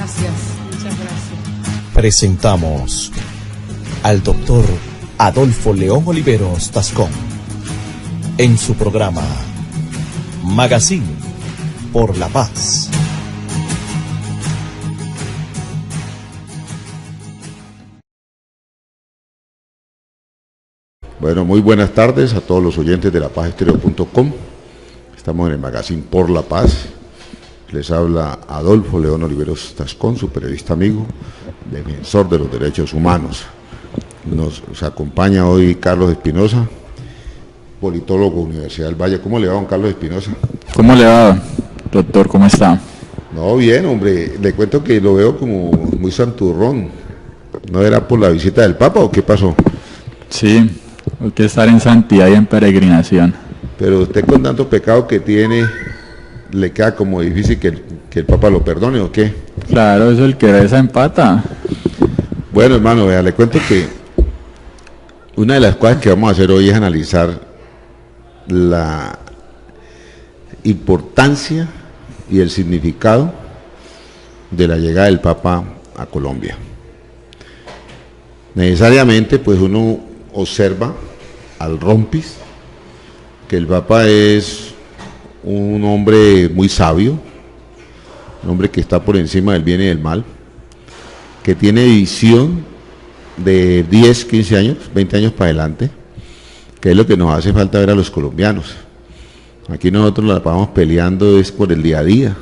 Gracias, muchas gracias. Presentamos al doctor Adolfo León Oliveros Tascón en su programa Magazine por la Paz. Bueno, muy buenas tardes a todos los oyentes de lapazestéreo.com. Estamos en el Magazine por la Paz. Les habla Adolfo León Oliveros Tascón, su periodista amigo, defensor de los derechos humanos. Nos acompaña hoy Carlos Espinosa, politólogo, Universidad del Valle. ¿Cómo le va, don Carlos Espinosa? ¿Cómo le va, doctor? ¿Cómo está? No, bien, hombre. Le cuento que lo veo como muy santurrón. ¿No era por la visita del Papa o qué pasó? Sí, hay que estar en santidad y en peregrinación. Pero usted, con tanto pecado que tiene, ¿le queda como difícil que el Papa lo perdone o qué? Claro, eso el que reza empata. Bueno, hermano, vea, le cuento que una de las cosas que vamos a hacer hoy es analizar la importancia y el significado de la llegada del Papa a Colombia. Necesariamente, pues uno observa al rompis que el Papa es un hombre muy sabio, un hombre que está por encima del bien y del mal, que tiene visión de 10, 15 años, 20 años para adelante, que es lo que nos hace falta ver a los colombianos. Aquí nosotros la vamos peleando es por el día a día,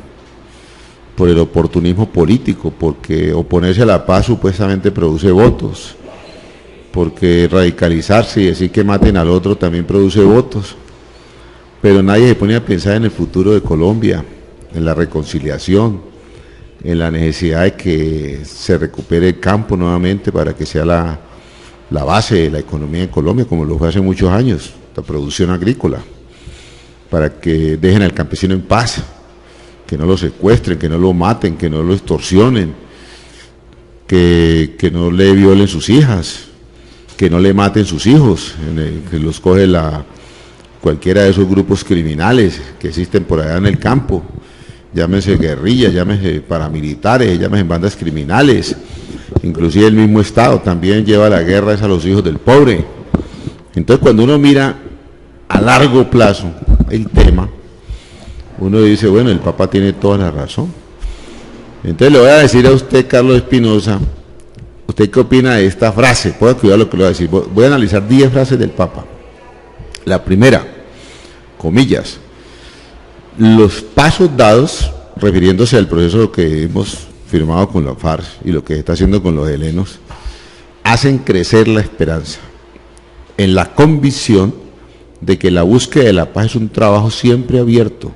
por el oportunismo político, porque oponerse a la paz supuestamente produce votos, porque radicalizarse y decir que maten al otro también produce votos. Pero nadie se pone a pensar en el futuro de Colombia, en la reconciliación, en la necesidad de que se recupere el campo nuevamente para que sea la base de la economía de Colombia, como lo fue hace muchos años, la producción agrícola, para que dejen al campesino en paz, que no lo secuestren, que no lo maten, que no lo extorsionen, que no le violen sus hijas, que no le maten sus hijos, que los coge cualquiera de esos grupos criminales que existen por allá en el campo, llámese guerrillas, llámese paramilitares, llámese bandas criminales, inclusive el mismo Estado también lleva la guerra a los hijos del pobre. Entonces, cuando uno mira a largo plazo el tema, uno dice, bueno, el Papa tiene toda la razón. Entonces le voy a decir a usted, Carlos Espinosa, ¿usted qué opina de esta frase? Pueda cuidar lo que le voy a decir. Voy a analizar 10 frases del Papa. La primera, comillas, los pasos dados, refiriéndose al proceso que hemos firmado con la FARC y lo que está haciendo con los helenos, hacen crecer la esperanza, en la convicción de que la búsqueda de la paz es un trabajo siempre abierto,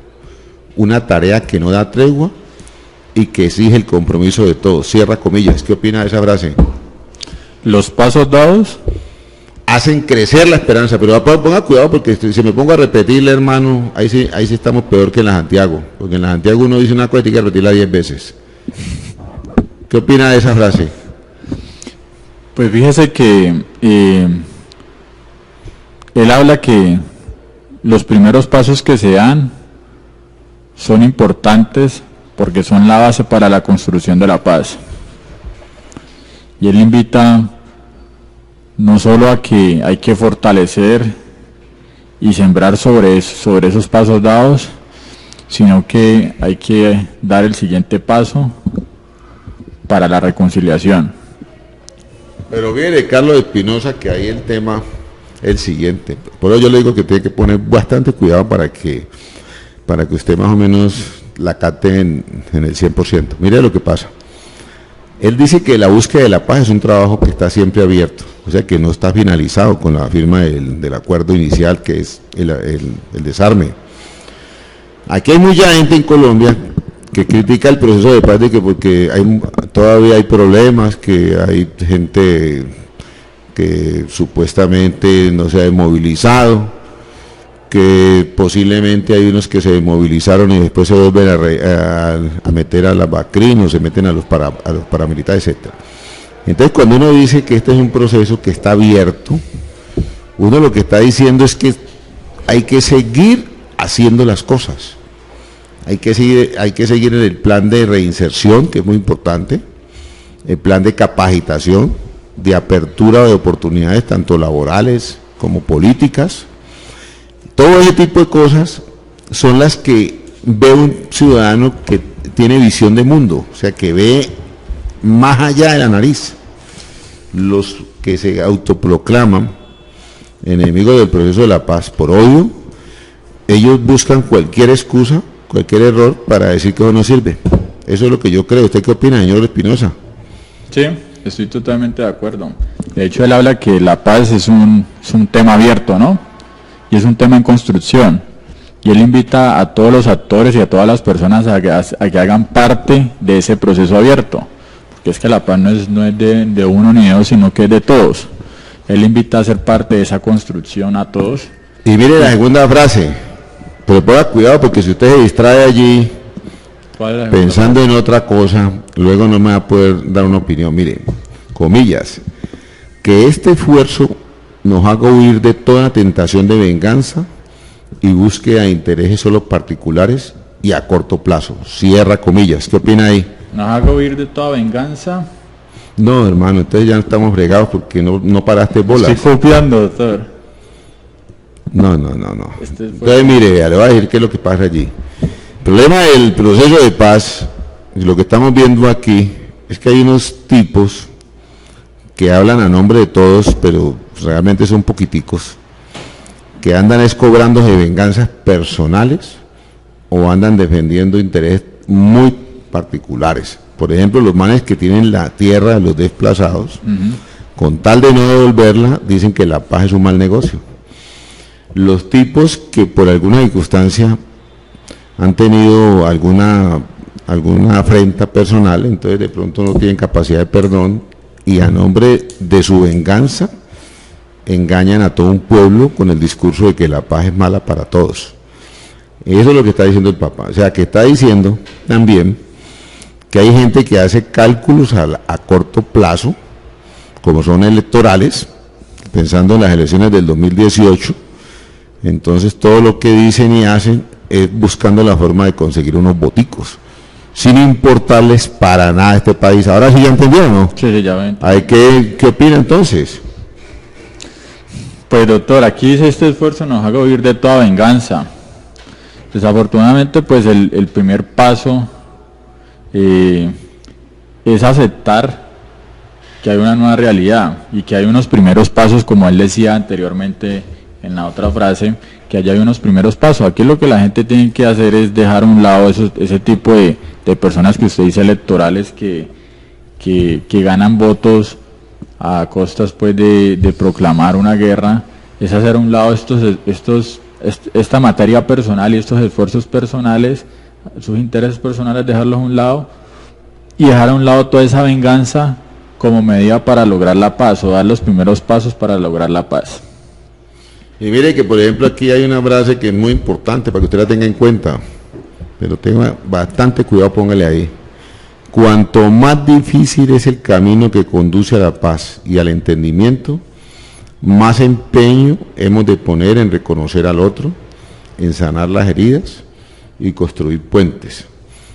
una tarea que no da tregua y que exige el compromiso de todos. Cierra comillas. ¿Qué opina de esa frase? Los pasos dados hacen crecer la esperanza, pero ponga cuidado porque si me pongo a repetirle, hermano, ahí sí estamos peor que en la Santiago, porque en la Santiago uno dice una cosa y tiene que repetirla 10 veces. ¿Qué opina de esa frase? Pues fíjese que él habla que los primeros pasos que se dan son importantes porque son la base para la construcción de la paz. Y él invita no solo a que hay que fortalecer y sembrar sobre esos pasos dados, sino que hay que dar el siguiente paso para la reconciliación. Pero mire, Carlos Espinosa, que ahí el tema es el siguiente. Por eso yo le digo que tiene que poner bastante cuidado para que usted más o menos la capte en el 100%. Mire lo que pasa. Él dice que la búsqueda de la paz es un trabajo que está siempre abierto, o sea que no está finalizado con la firma del acuerdo inicial, que es el desarme. Aquí hay mucha gente en Colombia que critica el proceso de paz, de que porque todavía hay problemas, que hay gente que supuestamente no se ha desmovilizado, que posiblemente hay unos que se desmovilizaron y después se vuelven a meter a las bacrinas, se meten a los paramilitares, etc. Entonces, cuando uno dice que este es un proceso que está abierto, uno lo que está diciendo es que hay que seguir haciendo las cosas. hay que seguir en el plan de reinserción, que es muy importante, el plan de capacitación, de apertura de oportunidades, tanto laborales como políticas. Todo ese tipo de cosas son las que ve un ciudadano que tiene visión de mundo, o sea, que ve más allá de la nariz. Los que se autoproclaman enemigos del proceso de la paz por odio, ellos buscan cualquier excusa, cualquier error para decir que eso no sirve. Eso es lo que yo creo. ¿Usted qué opina, señor Espinosa? Sí, estoy totalmente de acuerdo. De hecho, él habla que la paz es un tema abierto, ¿no? Y es un tema en construcción. Y él invita a todos los actores y a todas las personas a que hagan parte de ese proceso abierto. Porque es que la paz no es de uno ni de dos, sino que es de todos. Él invita a ser parte de esa construcción a todos. Y mire la segunda frase, pero ponga cuidado porque si usted se distrae allí pensando en otra cosa, luego no me va a poder dar una opinión. Mire, comillas, que este esfuerzo nos haga huir de toda tentación de venganza y búsqueda de intereses solo particulares y a corto plazo. Cierra comillas. ¿Qué opina ahí? Nos haga huir de toda venganza. No, hermano, entonces ya estamos fregados porque no paraste bolas. Estoy copiando, doctor. No. Entonces, mire, vea, le voy a decir qué es lo que pasa allí. El problema del proceso de paz, lo que estamos viendo aquí, es que hay unos tipos que hablan a nombre de todos, pero realmente son poquiticos, que andan cobrándose venganzas personales o andan defendiendo intereses muy particulares. Por ejemplo, los manes que tienen la tierra de los desplazados, con tal de no devolverla, dicen que la paz es un mal negocio. Los tipos que por alguna circunstancia han tenido alguna afrenta personal, entonces de pronto no tienen capacidad de perdón y a nombre de su venganza engañan a todo un pueblo con el discurso de que la paz es mala para todos. Eso es lo que está diciendo el Papa. O sea, que está diciendo también que hay gente que hace cálculos a corto plazo, como son electorales, pensando en las elecciones del 2018, entonces todo lo que dicen y hacen es buscando la forma de conseguir unos boticos, sin importarles para nada este país. Ahora sí ya entendieron, ¿no? Sí, ya ven. ¿Qué opina entonces? Pues doctor, aquí dice este esfuerzo nos haga huir de toda venganza. Desafortunadamente, pues el primer paso es aceptar que hay una nueva realidad y que hay unos primeros pasos, como él decía anteriormente en la otra frase, que allá hay unos primeros pasos. Aquí lo que la gente tiene que hacer es dejar a un lado ese tipo de personas que usted dice electorales que ganan votos a costas pues de proclamar una guerra. Es hacer a un lado esta materia personal y estos esfuerzos personales, sus intereses personales, dejarlos a un lado y dejar a un lado toda esa venganza como medida para lograr la paz, o dar los primeros pasos para lograr la paz. Y mire que por ejemplo aquí hay una frase que es muy importante para que usted la tenga en cuenta, pero tenga bastante cuidado, póngale ahí. Cuanto más difícil es el camino que conduce a la paz y al entendimiento, más empeño hemos de poner en reconocer al otro, en sanar las heridas y construir puentes,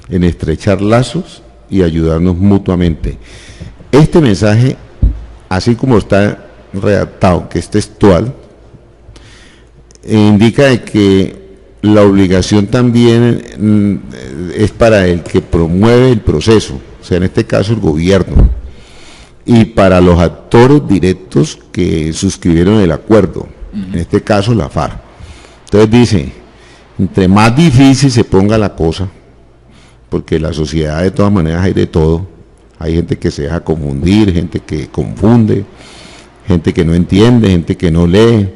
en estrechar lazos y ayudarnos mutuamente. Este mensaje, así como está redactado, que es textual, indica de que la obligación también es para el que promueve el proceso, o sea, en este caso el gobierno, y para los actores directos que suscribieron el acuerdo, en este caso la FARC. Entonces dice, entre más difícil se ponga la cosa, porque en la sociedad de todas maneras hay de todo, hay gente que se deja confundir, gente que confunde, gente que no entiende, gente que no lee,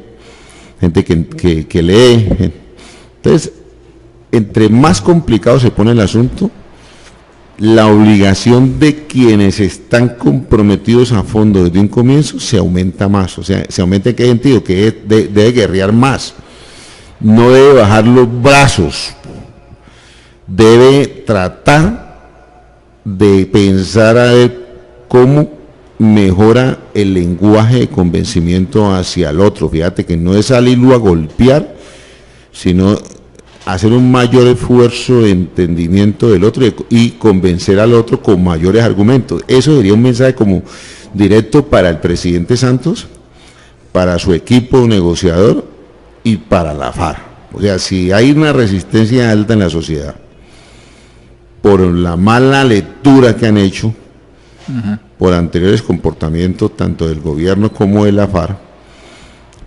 gente que lee. Entonces, entre más complicado se pone el asunto, la obligación de quienes están comprometidos a fondo desde un comienzo se aumenta más. O sea, se aumenta en qué sentido, que debe guerrear más, no debe bajar los brazos, debe tratar de pensar a ver cómo mejora el lenguaje de convencimiento hacia el otro. Fíjate que no es salirlo a golpear, sino hacer un mayor esfuerzo de entendimiento del otro y convencer al otro con mayores argumentos. Eso sería un mensaje como directo para el presidente Santos, para su equipo negociador y para la FARC. O sea, si hay una resistencia alta en la sociedad por la mala lectura que han hecho, por anteriores comportamientos tanto del gobierno como de la FARC,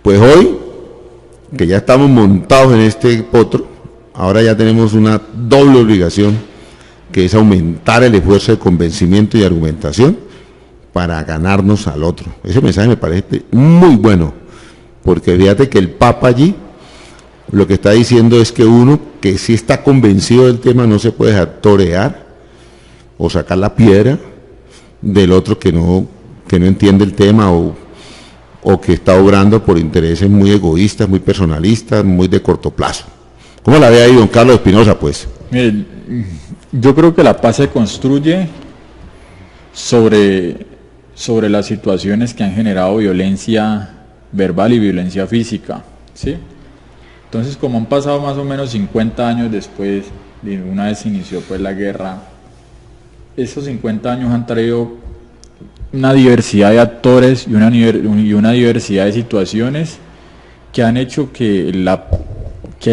pues hoy, que ya estamos montados en este potro, ahora ya tenemos una doble obligación, que es aumentar el esfuerzo de convencimiento y argumentación para ganarnos al otro. Ese mensaje me parece muy bueno, porque fíjate que el Papa allí lo que está diciendo es que uno que sí está convencido del tema no se puede dejar torear o sacar la piedra del otro que no entiende el tema o que está obrando por intereses muy egoístas, muy personalistas, muy de corto plazo. ¿Cómo la ve ahí don Carlos Espinosa, pues? Mire, yo creo que la paz se construye sobre las situaciones que han generado violencia verbal y violencia física, ¿sí? Entonces, como han pasado más o menos 50 años después de una vez se inició pues la guerra, esos 50 años han traído una diversidad de actores y una diversidad de situaciones que han hecho que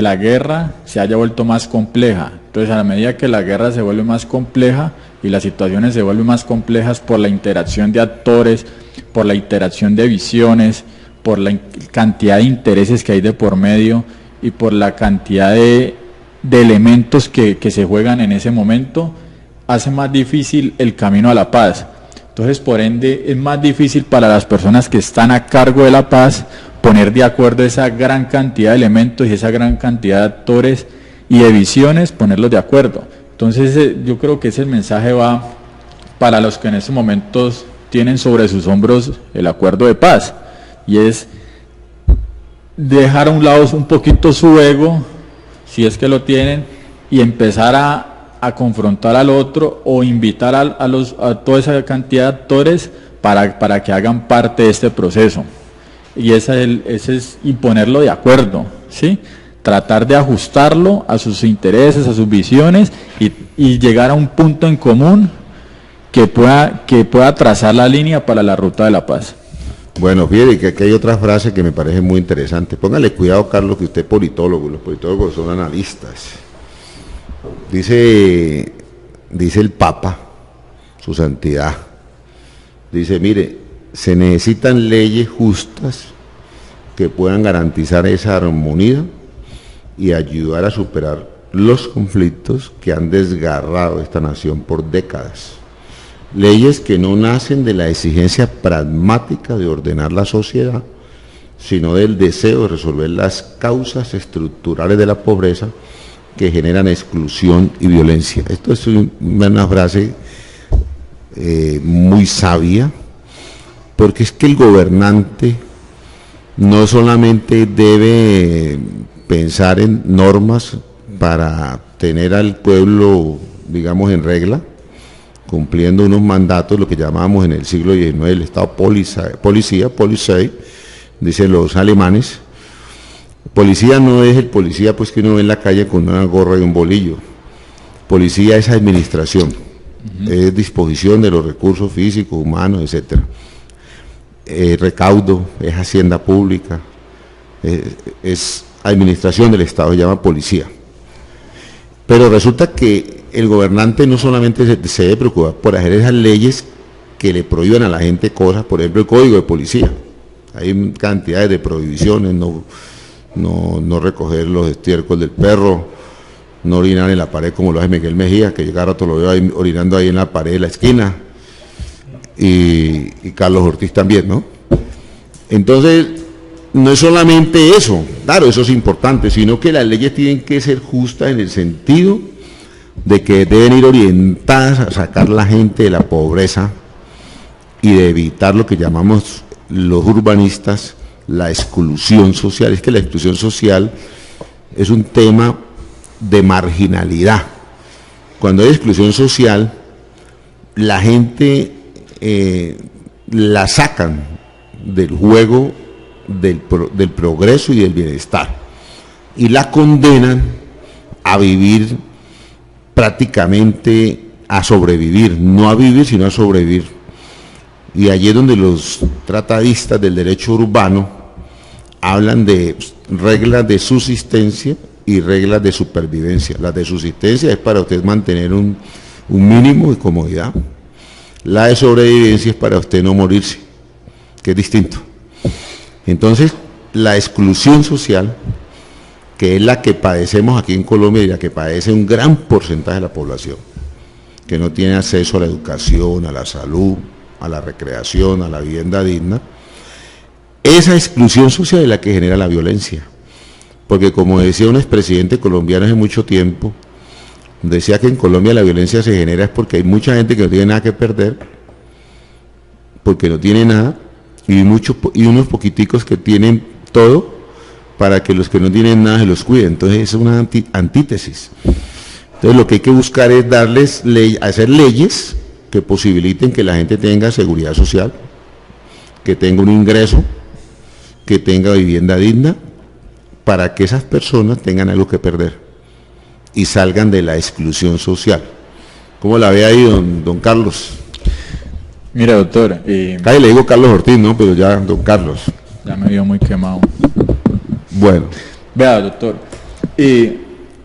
la guerra se haya vuelto más compleja. Entonces, a la medida que la guerra se vuelve más compleja y las situaciones se vuelven más complejas por la interacción de actores, por la interacción de visiones, por la cantidad de intereses que hay de por medio y por la cantidad de elementos que se juegan en ese momento, hace más difícil el camino a la paz. Entonces, por ende, es más difícil para las personas que están a cargo de la paz poner de acuerdo esa gran cantidad de elementos y esa gran cantidad de actores y de visiones, ponerlos de acuerdo. Entonces, yo creo que ese mensaje va para los que en estos momentos tienen sobre sus hombros el acuerdo de paz, y es dejar a un lado un poquito su ego, si es que lo tienen, y empezar a confrontar al otro o invitar a toda esa cantidad de actores para que hagan parte de este proceso. Y ese es y ponerlo de acuerdo, ¿sí? Tratar de ajustarlo a sus intereses, a sus visiones y llegar a un punto en común que pueda trazar la línea para la ruta de la paz. Bueno, fíjate que aquí hay otra frase que me parece muy interesante. Póngale cuidado, Carlos, que usted es politólogo, los politólogos son analistas. Dice el Papa, su santidad, dice, mire, se necesitan leyes justas que puedan garantizar esa armonía y ayudar a superar los conflictos que han desgarrado esta nación por décadas. Leyes que no nacen de la exigencia pragmática de ordenar la sociedad, sino del deseo de resolver las causas estructurales de la pobreza que generan exclusión y violencia. Esto es una frase muy sabia, porque es que el gobernante no solamente debe pensar en normas para tener al pueblo, digamos, en regla, cumpliendo unos mandatos, lo que llamábamos en el siglo XIX el Estado policía, dicen los alemanes. Policía no es el policía pues que uno ve en la calle con una gorra y un bolillo. Policía es administración, es disposición de los recursos físicos, humanos, etcétera. Recaudo, es hacienda pública, es administración del Estado, se llama policía. Pero resulta que el gobernante no solamente se debe preocupar por hacer esas leyes que le prohíban a la gente cosas, por ejemplo el código de policía. Hay cantidades de prohibiciones, no recoger los estiércoles del perro, no orinar en la pared como lo hace Miguel Mejía, que cada rato lo veo ahí, orinando ahí en la pared de la esquina, y Carlos Ortiz también, ¿no? Entonces, no es solamente eso, claro, eso es importante, sino que las leyes tienen que ser justas en el sentido de que deben ir orientadas a sacar la gente de la pobreza y de evitar lo que llamamos los urbanistas la exclusión social. Es que la exclusión social es un tema de marginalidad. Cuando hay exclusión social, la gente la sacan del juego del progreso y del bienestar y la condenan a vivir prácticamente a sobrevivir, no a vivir, sino a sobrevivir. Y allí es donde los tratadistas del derecho urbano hablan de reglas de subsistencia y reglas de supervivencia. Las de subsistencia es para usted mantener un mínimo de comodidad. La de sobrevivencia es para usted no morirse, que es distinto. Entonces, la exclusión social, que es la que padecemos aquí en Colombia y la que padece un gran porcentaje de la población, que no tiene acceso a la educación, a la salud, a la recreación, a la vivienda digna, esa exclusión social es la que genera la violencia. Porque como decía un expresidente colombiano hace mucho tiempo, decía que en Colombia la violencia se genera es porque hay mucha gente que no tiene nada que perder, porque no tiene nada, y unos poquiticos que tienen todo para que los que no tienen nada se los cuiden. Entonces es una antítesis. Entonces lo que hay que buscar es hacer leyes que posibiliten que la gente tenga seguridad social, que tenga un ingreso, que tenga vivienda digna, para que esas personas tengan algo que perder y salgan de la exclusión social. ¿Cómo la ve ahí, don Carlos? Mira, doctor. Casi le digo Carlos Ortiz, ¿no? Pero ya, don Carlos. Ya me vio muy quemado. Bueno. Vea, doctor.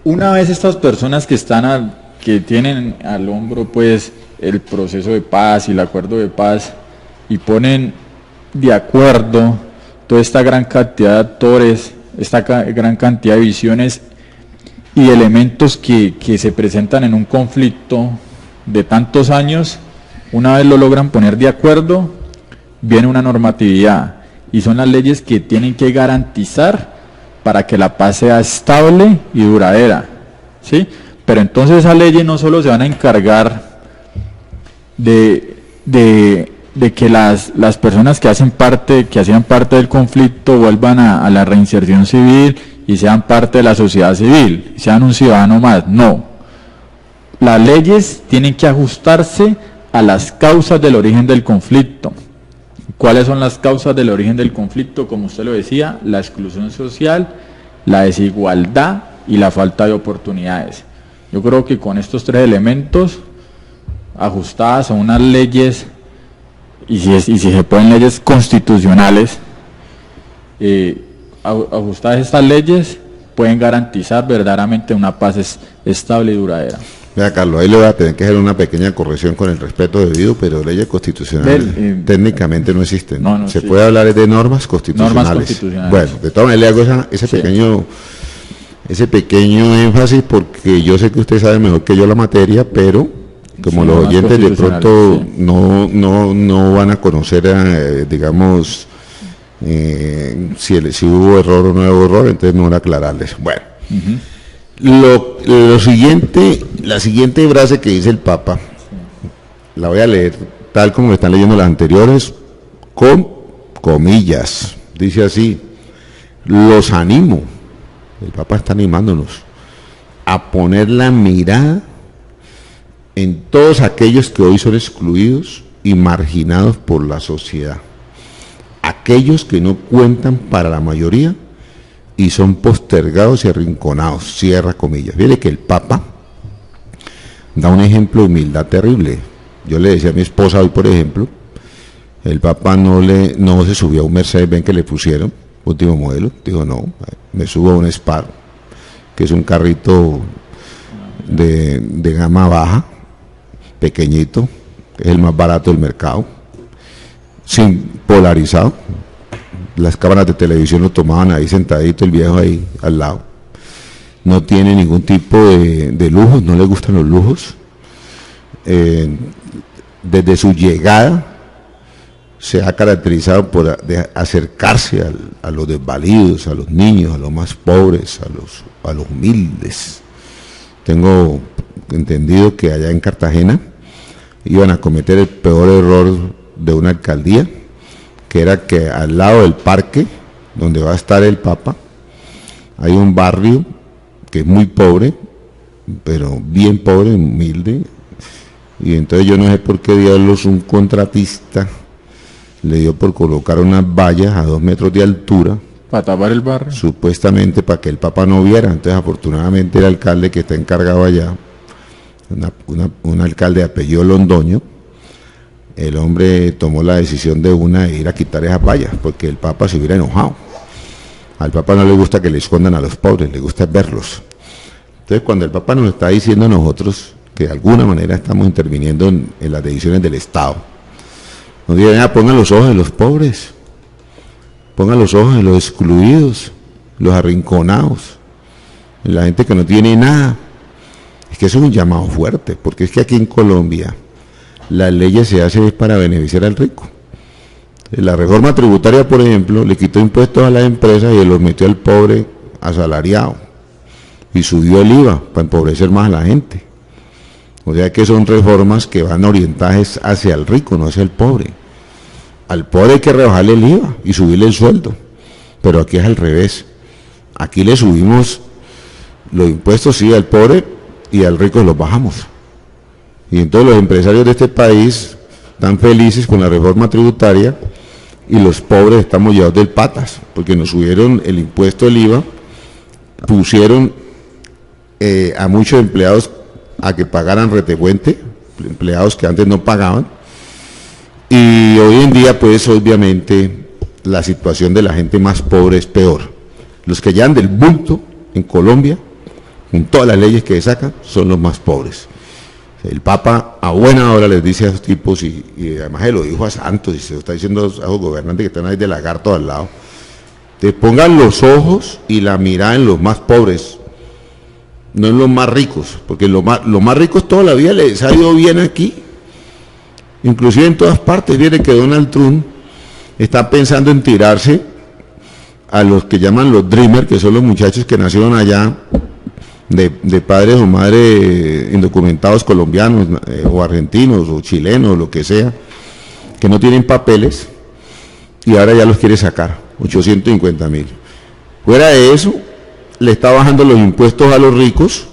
Una vez estas personas que tienen al hombro, pues, el proceso de paz y el acuerdo de paz, y ponen de acuerdo toda esta gran cantidad de actores, esta gran cantidad de visiones y elementos que se presentan en un conflicto de tantos años, una vez lo logran poner de acuerdo, viene una normatividad, y son las leyes que tienen que garantizar para que la paz sea estable y duradera, ¿sí? Pero entonces esas leyes no solo se van a encargar de que las personas que hacían parte del conflicto vuelvan a la reinserción civil y sean parte de la sociedad civil, sean un ciudadano más. No. Las leyes tienen que ajustarse a las causas del origen del conflicto. ¿Cuáles son las causas del origen del conflicto? Como usted lo decía, la exclusión social, la desigualdad y la falta de oportunidades. Yo creo que con estos tres elementos, ajustadas a unas leyes, y si se pueden leyes constitucionales, ajustadas a estas leyes, pueden garantizar verdaderamente una paz estable y duradera. Vea, Carlos, ahí le voy a tener que hacer una pequeña corrección con el respeto debido, pero leyes constitucionales técnicamente no existen. No se sí. puede hablar de normas constitucionales. Normas constitucionales. Bueno, de todas maneras le hago ese pequeño énfasis, porque yo sé que usted sabe mejor que yo la materia, pero como los oyentes de pronto sí. no van a conocer, digamos, si hubo error o no hubo error, entonces no van a aclararles. Bueno. Lo siguiente, la siguiente frase que dice el Papa, la voy a leer tal como me están leyendo las anteriores, con comillas. Dice así: los animo, el Papa está animándonos a poner la mirada en todos aquellos que hoy son excluidos y marginados por la sociedad, aquellos que no cuentan para la mayoría y son postergados y arrinconados, cierra comillas. Mire que el Papa da un ejemplo de humildad terrible. Yo le decía a mi esposa hoy, por ejemplo, el Papa no se subió a un Mercedes-Benz que le pusieron, último modelo. Dijo, no, me subo a un Spar, que es un carrito de gama baja, pequeñito, que es el más barato del mercado, sin polarizado. Las cámaras de televisión lo tomaban ahí sentadito, el viejo ahí al lado. No tiene ningún tipo de lujos, no le gustan los lujos. Desde su llegada se ha caracterizado por acercarse a los desvalidos, a los niños, a los más pobres, a los humildes. Tengo entendido que allá en Cartagena iban a cometer el peor error de una alcaldía, que era que al lado del parque donde va a estar el Papa hay un barrio que es muy pobre, pero bien pobre, humilde, y entonces yo no sé por qué diablos un contratista le dio por colocar unas vallas a 2 metros de altura para tapar el barrio. Supuestamente para que el Papa no viera. Entonces afortunadamente el alcalde que está encargado allá, un alcalde de apellido Londoño, el hombre tomó la decisión de ir a quitar esas vallas, porque el Papa se hubiera enojado. Al Papa no le gusta que le escondan a los pobres, le gusta verlos. Entonces cuando el Papa nos está diciendo a nosotros que de alguna manera estamos interviniendo en las decisiones del Estado, nos dice, pongan los ojos en los pobres, pongan los ojos en los excluidos, los arrinconados, en la gente que no tiene nada. Es que eso es un llamado fuerte, porque es que aquí en Colombia las leyes se hacen para beneficiar al rico. La reforma tributaria, por ejemplo, le quitó impuestos a las empresas y los metió al pobre asalariado y subió el IVA para empobrecer más a la gente. O sea que son reformas que van orientadas hacia el rico, no hacia el pobre. Al pobre hay que rebajarle el IVA y subirle el sueldo, pero aquí es al revés. Aquí le subimos los impuestos, sí, al pobre, y al rico los bajamos. Y entonces los empresarios de este país están felices con la reforma tributaria y los pobres estamos llevados del patas, porque nos subieron el impuesto del IVA, pusieron a muchos empleados a que pagaran retecuente, empleados que antes no pagaban, y hoy en día pues obviamente la situación de la gente más pobre es peor. Los que llevan del bulto en Colombia, con todas las leyes que sacan, son los más pobres. El Papa a buena hora les dice a esos tipos, y además se lo dijo a Santos, y se lo está diciendo a los gobernantes que están ahí de lagarto al lado, te pongan los ojos y la mirada en los más pobres, no en los más ricos, porque los más ricos toda la vida les ha ido bien aquí, inclusive en todas partes. Viene que Donald Trump está pensando en tirarse a los que llaman los Dreamers, que son los muchachos que nacieron allá de padres o madres indocumentados colombianos o argentinos o chilenos, lo que sea, que no tienen papeles, y ahora ya los quiere sacar, 850.000. Fuera de eso, le está bajando los impuestos a los ricos,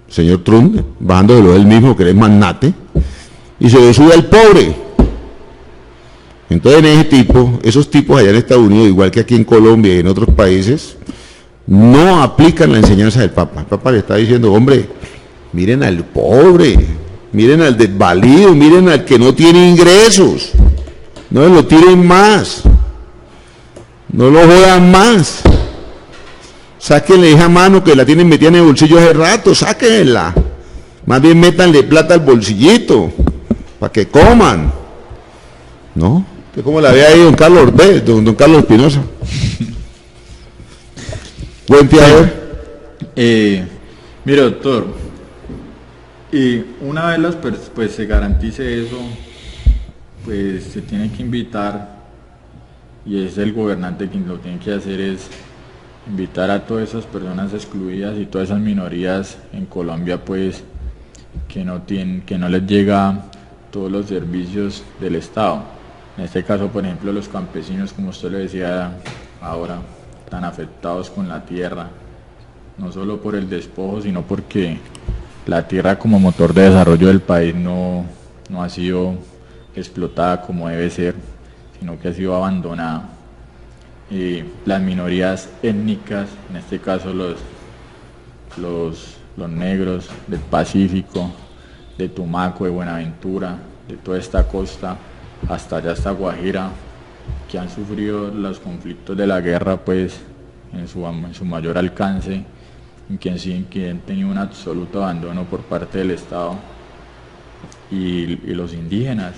señor Trump, bajándoselo él mismo, que es magnate, y se le sube al pobre. Entonces esos tipos allá en Estados Unidos, igual que aquí en Colombia y en otros países, no aplican la enseñanza del Papa. El Papa le está diciendo, hombre, miren al pobre, miren al desvalido, miren al que no tiene ingresos, no lo tiren más, no lo jodan más, sáquenle esa mano que la tienen metida en el bolsillo hace rato, sáquenla, más bien métanle plata al bolsillito, para que coman, ¿no? Que como la ve ahí don Carlos Orbez, don Carlos Espinosa. Buen tiador. Mire, doctor, y una vez pues se garantice eso, pues se tiene que invitar, y es el gobernante quien lo tiene que hacer, es invitar a todas esas personas excluidas y todas esas minorías en Colombia, pues que no les llega todos los servicios del Estado. En este caso, por ejemplo, los campesinos, como usted le decía ahora, tan afectados con la tierra, no solo por el despojo, sino porque la tierra como motor de desarrollo del país no ha sido explotada como debe ser, sino que ha sido abandonada. Las minorías étnicas, en este caso los negros del Pacífico, de Tumaco, de Buenaventura, de toda esta costa, hasta allá hasta Guajira, que han sufrido los conflictos de la guerra pues en su mayor alcance, y que han tenido un absoluto abandono por parte del Estado, y los indígenas,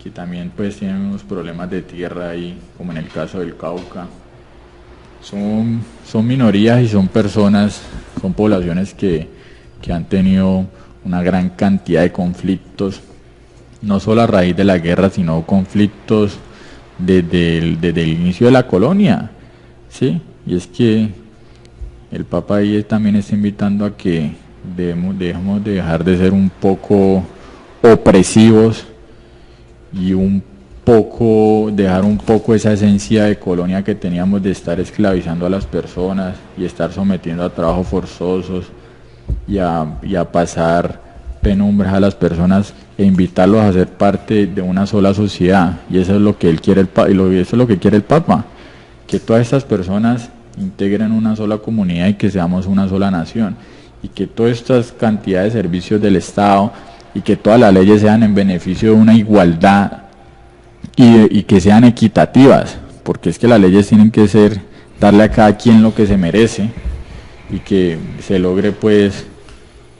que también pues tienen unos problemas de tierra ahí, como en el caso del Cauca. Son minorías y son personas, son poblaciones que han tenido una gran cantidad de conflictos, no solo a raíz de la guerra, sino conflictos desde el inicio de la colonia, ¿sí? Y es que el Papa ahí también está invitando a que dejemos de dejar de ser un poco opresivos y dejar un poco esa esencia de colonia que teníamos de estar esclavizando a las personas y estar sometiendo a trabajos forzosos y a pasar penumbras a las personas, e invitarlos a ser parte de una sola sociedad. Y eso es lo que él quiere, eso es lo que quiere el Papa, que todas estas personas integren una sola comunidad y que seamos una sola nación, y que todas estas cantidades de servicios del Estado y que todas las leyes sean en beneficio de una igualdad y que sean equitativas, porque es que las leyes tienen que ser darle a cada quien lo que se merece y que se logre pues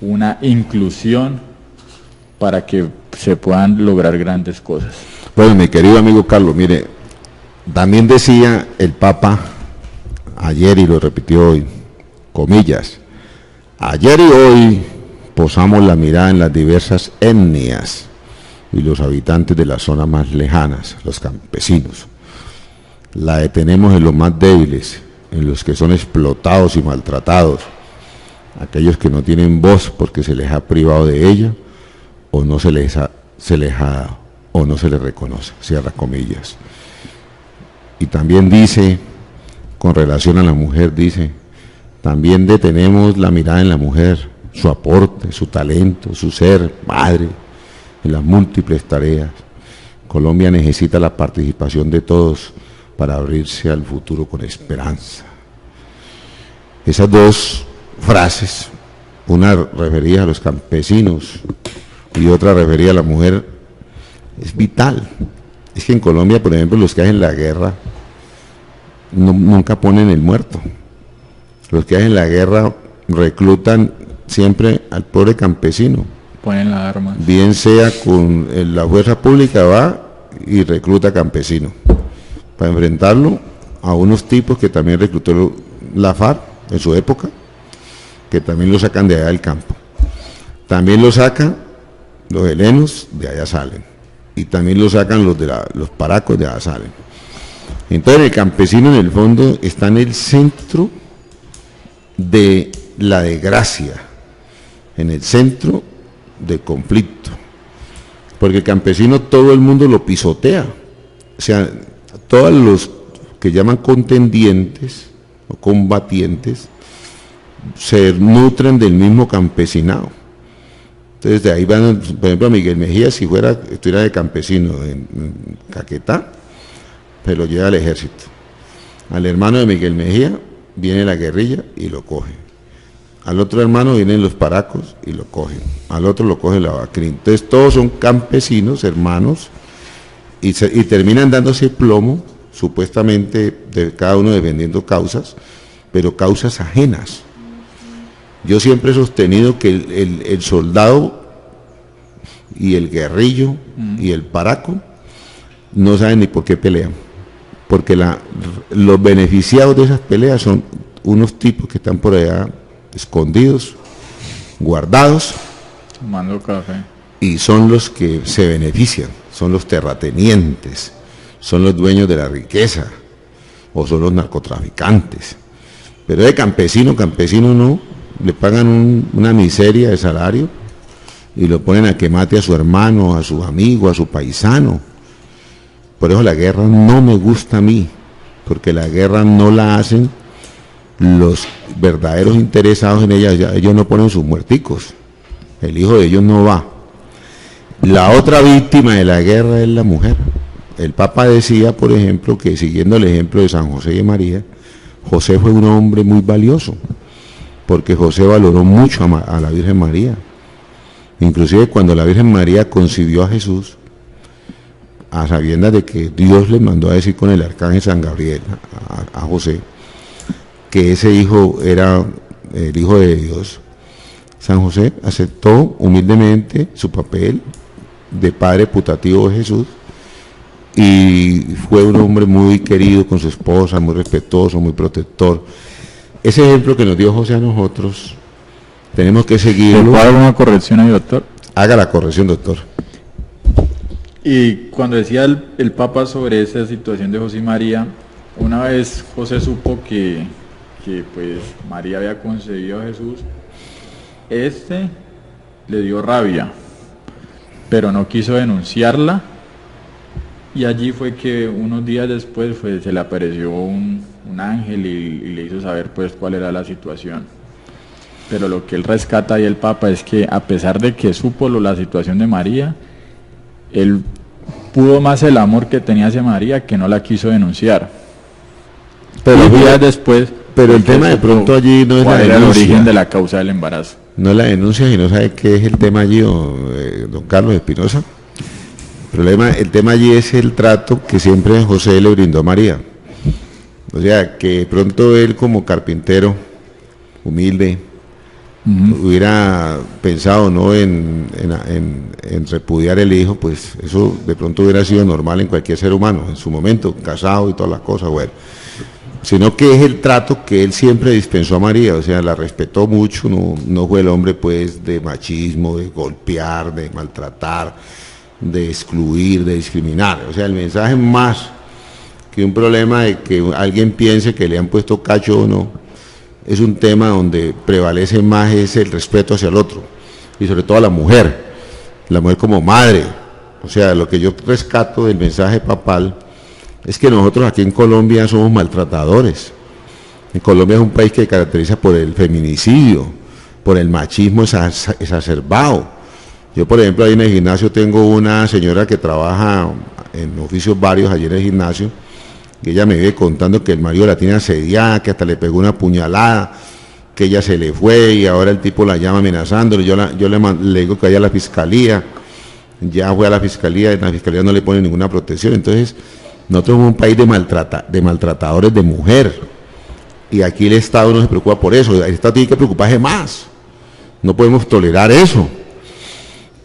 una inclusión para que se puedan lograr grandes cosas. Bueno, mi querido amigo Carlos, mire, también decía el Papa ayer y lo repitió hoy, comillas, ayer y hoy posamos la mirada en las diversas etnias y los habitantes de las zonas más lejanas, los campesinos. La detenemos en los más débiles, en los que son explotados y maltratados, aquellos que no tienen voz porque se les ha privado de ella o no se les reconoce, cierra comillas. Y también dice, con relación a la mujer, dice, también detenemos la mirada en la mujer, su aporte, su talento, su ser, madre, en las múltiples tareas. Colombia necesita la participación de todos para abrirse al futuro con esperanza. Esas dos frases, una referida a los campesinos y otra referida a la mujer, es vital. Es que en Colombia, por ejemplo, los que hacen la guerra nunca ponen el muerto. Los que hacen la guerra reclutan siempre al pobre campesino. Ponen las armas. Bien sea con la fuerza pública, va y recluta campesino para enfrentarlo a unos tipos que también reclutó la FARC en su época, que también lo sacan de allá del campo. También lo sacan los helenos, de allá salen. Y también lo sacan los paracos, de allá salen. Entonces el campesino en el fondo está en el centro de la desgracia, en el centro del conflicto, porque el campesino todo el mundo lo pisotea, o sea, todos los que llaman contendientes o combatientes se nutren del mismo campesinado. Entonces de ahí van, por ejemplo, a Miguel Mejía, si estuviera de campesino en Caquetá, se lo lleva al ejército. Al hermano de Miguel Mejía viene la guerrilla y lo coge. Al otro hermano vienen los paracos y lo cogen. Al otro lo coge la Bacrín. Entonces todos son campesinos, hermanos, y terminan dándose plomo, supuestamente de cada uno defendiendo causas, pero causas ajenas. Yo siempre he sostenido que el soldado y el guerrillo y el paraco no saben ni por qué pelean, porque los beneficiados de esas peleas son unos tipos que están por allá escondidos, guardados, tomando café, y son los que se benefician, son los terratenientes, son los dueños de la riqueza, o son los narcotraficantes. Pero de campesino no, le pagan una miseria de salario y lo ponen a que mate a su hermano, a su amigo, a su paisano. Por eso la guerra no me gusta a mí, porque la guerra no la hacen los verdaderos interesados en ella. Ellos no ponen sus muerticos, el hijo de ellos no va. La otra víctima de la guerra es la mujer. El Papa decía, por ejemplo, que siguiendo el ejemplo de San José y María, José fue un hombre muy valioso, porque José valoró mucho a la Virgen María. Inclusive cuando la Virgen María concibió a Jesús, a sabiendas de que Dios le mandó a decir con el arcángel San Gabriel a José, que ese hijo era el hijo de Dios, San José aceptó humildemente su papel de padre putativo de Jesús y fue un hombre muy querido con su esposa, muy respetuoso, muy protector. Ese ejemplo que nos dio José a nosotros, tenemos que seguirlo. ¿Puedo dar una corrección ahí, doctor? Haga la corrección, doctor. Y cuando decía el Papa sobre esa situación de José y María, una vez José supo que pues María había concebido a Jesús, le dio rabia, pero no quiso denunciarla, y allí fue que unos días después se le apareció un ángel y le hizo saber pues cuál era la situación. Pero lo que él rescata ahí el Papa es que a pesar de que supo la situación de María, él pudo más el amor que tenía hacia María que no la quiso denunciar. Pero y días fíjate, después. pero el porque tema de supo pronto allí no es la cuál era el denuncia. origen de la causa del embarazo. No es la denuncia y no sabe qué es el tema allí, don Carlos Espinosa. El tema allí es el trato que siempre José le brindó a María. O sea, que de pronto él como carpintero, humilde, hubiera pensado no en repudiar el hijo, pues eso de pronto hubiera sido normal en cualquier ser humano, en su momento, casado y todas las cosas, bueno. Sino que es el trato que él siempre dispensó a María, o sea, la respetó mucho, no fue el hombre pues de machismo, de golpear, de maltratar, de excluir, de discriminar. O sea, el mensaje más que un problema de que alguien piense que le han puesto cacho o no, es un tema donde prevalece más es el respeto hacia el otro, y sobre todo a la mujer como madre. O sea, lo que yo rescato del mensaje papal es que nosotros aquí en Colombia somos maltratadores. En Colombia es un país que se caracteriza por el feminicidio, por el machismo exacerbado. Yo, por ejemplo, ahí en el gimnasio tengo una señora que trabaja en oficios varios allí en el gimnasio, que ella me vive contando que el marido la tiene asediada, que hasta le pegó una puñalada, que ella se le fue y ahora el tipo la llama amenazándole. Yo le digo que vaya a la fiscalía, ya fue a la fiscalía, en la fiscalía no le pone ninguna protección. Entonces, nosotros somos un país de maltratadores de mujer, y aquí el Estado no se preocupa por eso. El Estado tiene que preocuparse más, no podemos tolerar eso.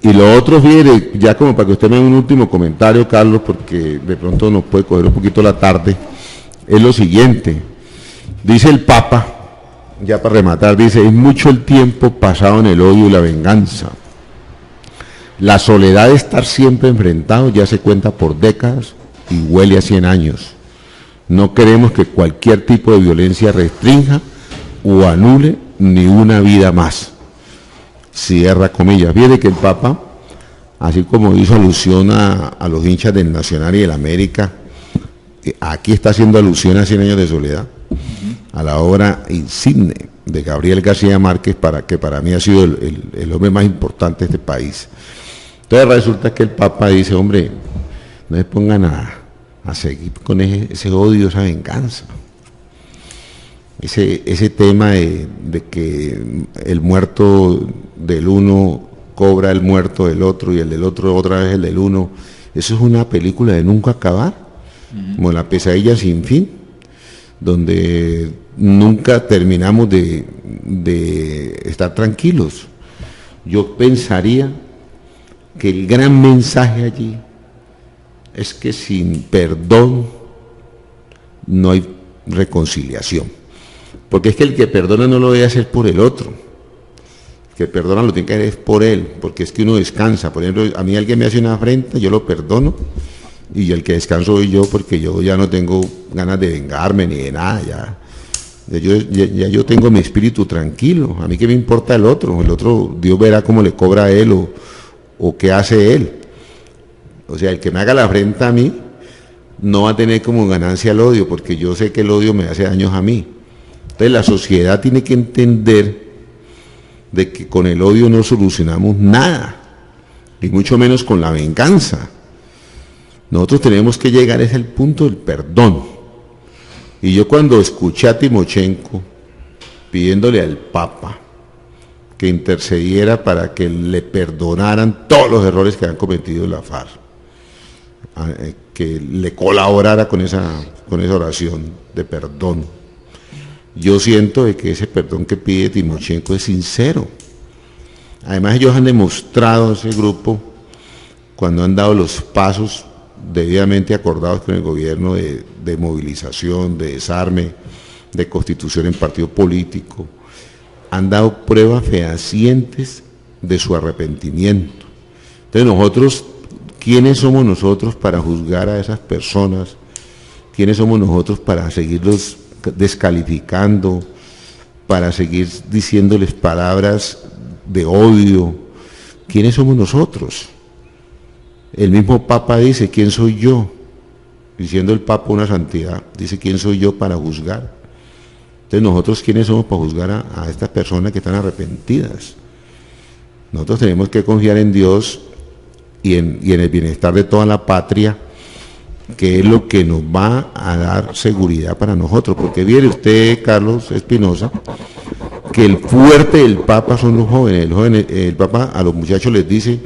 Y lo otro, fíjate, ya como para que usted me dé un último comentario, Carlos, porque de pronto nos puede coger un poquito la tarde, es lo siguiente. Dice el Papa, ya para rematar, dice: es mucho el tiempo pasado en el odio y la venganza. La soledad de estar siempre enfrentado ya se cuenta por décadas y huele a 100 años. No queremos que cualquier tipo de violencia restrinja o anule ni una vida más. Cierra comillas. Fíjate que el Papa, así como hizo alusión a los hinchas del Nacional y del América, aquí está haciendo alusión a 100 años de soledad, a la obra insigne de Gabriel García Márquez, que para mí ha sido el hombre más importante de este país. Entonces resulta que el Papa dice: hombre, no se pongan a seguir con ese odio, esa venganza. Ese tema de que el muerto del uno cobra el muerto del otro y el del otro otra vez el del uno, eso es una película de nunca acabar, como La pesadilla sin fin, donde nunca terminamos de estar tranquilos. Yo pensaría que el gran mensaje allí es que sin perdón no hay reconciliación. Porque es que el que perdona no lo debe hacer por el otro. El que perdona lo tiene que hacer por él, porque es que uno descansa. Por ejemplo, a mí alguien me hace una afrenta, yo lo perdono, y el que descanso soy yo, porque yo ya no tengo ganas de vengarme ni de nada. Yo tengo mi espíritu tranquilo. A mí qué me importa el otro. El otro, Dios verá cómo le cobra a él o qué hace él. O sea, el que me haga la afrenta a mí no va a tener como ganancia el odio, porque yo sé que el odio me hace daños a mí. Entonces la sociedad tiene que entender de que con el odio no solucionamos nada, y mucho menos con la venganza. Nosotros tenemos que llegar a ese punto del perdón. Y yo cuando escuché a Timochenko pidiéndole al Papa que intercediera para que le perdonaran todos los errores que han cometido la FARC, que le colaborara con esa oración de perdón, yo siento de que ese perdón que pide Timochenko es sincero. Además, ellos han demostrado, ese grupo, cuando han dado los pasos debidamente acordados con el gobierno de movilización, de desarme, de constitución en partido político, han dado pruebas fehacientes de su arrepentimiento. Entonces nosotros, ¿quiénes somos nosotros para juzgar a esas personas? ¿Quiénes somos nosotros para seguirlos descalificando, para seguir diciéndoles palabras de odio? ¿Quiénes somos nosotros? El mismo Papa dice: ¿quién soy yo? Diciendo el Papa una santidad, dice: ¿quién soy yo para juzgar? Entonces nosotros, ¿quiénes somos para juzgar a estas personas que están arrepentidas? Nosotros tenemos que confiar en Dios y en el bienestar de toda la patria, que es lo que nos va a dar seguridad para nosotros, porque viene usted, Carlos Espinosa, que el fuerte del Papa son los jóvenes. El Papa a los muchachos les dice: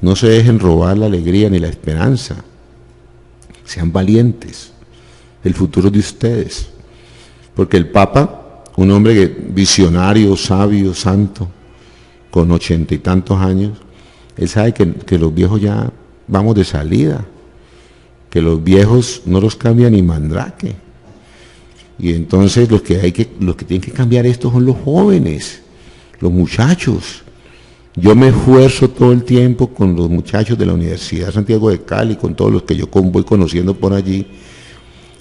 no se dejen robar la alegría ni la esperanza, sean valientes, el futuro es de ustedes. Porque el Papa, un hombre visionario, sabio, santo, con 80 y tantos años, él sabe que los viejos ya vamos de salida, que los viejos no los cambia ni Mandrake. Y entonces los que tienen que cambiar esto son los jóvenes, los muchachos. Yo me esfuerzo todo el tiempo con los muchachos de la Universidad Santiago de Cali, con todos los que yo voy conociendo por allí,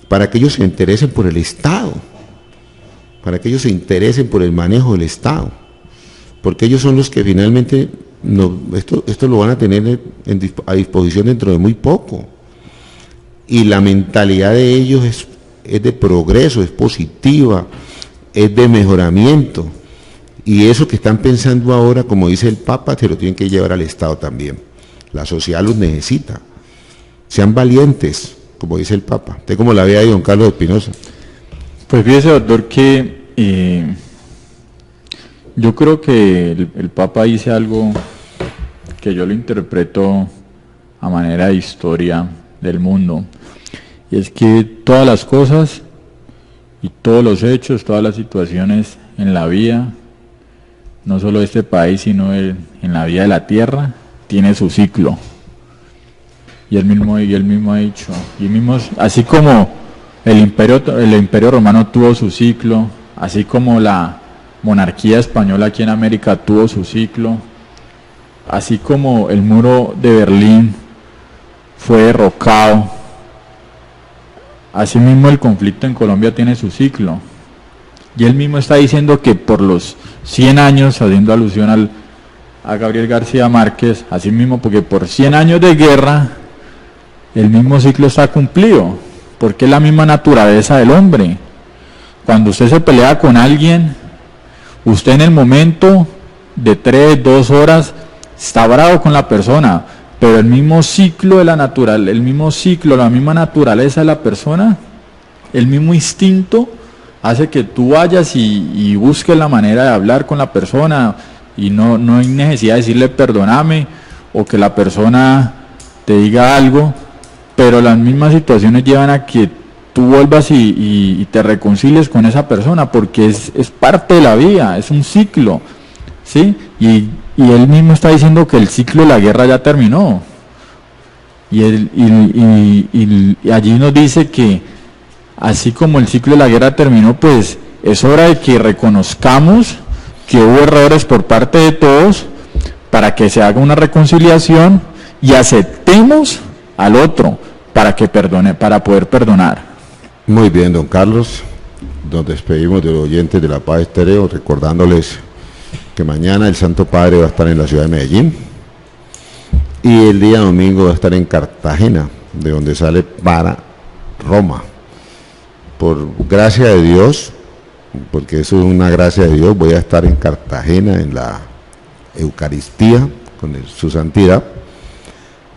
para que ellos se interesen por el Estado, para que ellos se interesen por el manejo del Estado, porque ellos son los que finalmente esto lo van a tener a disposición dentro de muy poco. Y la mentalidad de ellos es de progreso, es positiva, es de mejoramiento. Y eso que están pensando ahora, como dice el Papa, se lo tienen que llevar al Estado también. La sociedad los necesita. Sean valientes, como dice el Papa. ¿Usted cómo la ve ahí, don Carlos Espinosa? Pues fíjese, doctor, que yo creo que el Papa dice algo que yo lo interpreto a manera de historia del mundo. Y es que todas las cosas y todos los hechos, todas las situaciones en la vida, no solo de este país, sino en la vida de la tierra, tiene su ciclo. Y él mismo ha dicho, así como el imperio romano tuvo su ciclo, así como la monarquía española aquí en América tuvo su ciclo, así como el muro de Berlín fue derrocado, así mismo el conflicto en Colombia tiene su ciclo. Y él mismo está diciendo que por los 100 años, haciendo alusión a Gabriel García Márquez, así mismo, porque por 100 años de guerra, el mismo ciclo está cumplido, porque es la misma naturaleza del hombre. Cuando usted se pelea con alguien, usted en el momento de 3, 2 horas, está bravo con la persona, pero el mismo ciclo de la la misma naturaleza de la persona, el mismo instinto, hace que tú vayas y busques la manera de hablar con la persona, y no hay necesidad de decirle perdóname, o que la persona te diga algo, pero las mismas situaciones llevan a que tú vuelvas y te reconcilies con esa persona, porque es parte de la vida, es un ciclo, ¿sí? Y él mismo está diciendo que el ciclo de la guerra ya terminó, y allí nos dice que así como el ciclo de la guerra terminó, pues es hora de que reconozcamos que hubo errores por parte de todos, para que se haga una reconciliación y aceptemos al otro para que perdone, para poder perdonar. Muy bien, don Carlos. Nos despedimos de los oyentes de La Paz Estéreo, recordándoles que mañana el Santo Padre va a estar en la ciudad de Medellín y el día domingo va a estar en Cartagena, de donde sale para Roma. Por gracia de Dios, porque eso es una gracia de Dios, voy a estar en Cartagena en la Eucaristía con su santidad.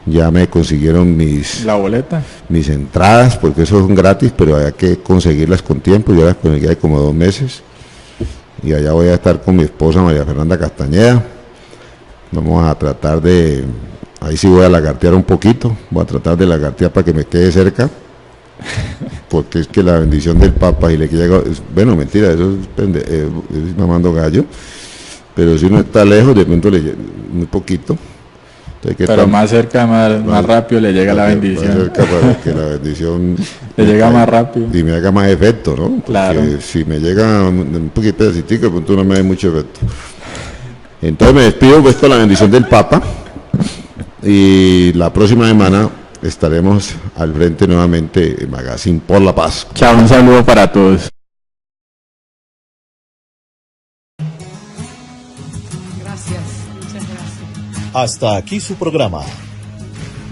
Ya me consiguieron la boleta, mis entradas, porque eso son gratis, pero hay que conseguirlas con tiempo. Yo las conseguí hace como 2 meses y allá voy a estar con mi esposa María Fernanda Castañeda. Vamos a tratar de, ahí sí voy a lagartear un poquito, voy a tratar de lagartear para que me quede cerca, porque es que la bendición del Papa, y le llega, bueno, mentira, eso es mamando gallo, pero si uno está lejos, de pronto le llega muy poquito. Pero más cerca, más rápido le llega la bendición. Más cerca para que la bendición le llega más rápido. Y me haga más efecto, ¿no? Porque claro, si me llega un poquito pedacito, de pronto no me da mucho efecto. Entonces me despido pues con la bendición del Papa, y la próxima semana estaremos al frente nuevamente en Magazine por la Paz. Chao, un saludo para todos. Gracias, muchas gracias. Hasta aquí su programa,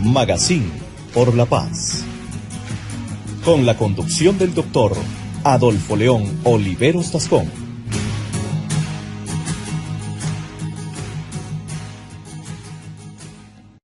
Magazine por la Paz, con la conducción del doctor Adolfo León Oliveros Tascón.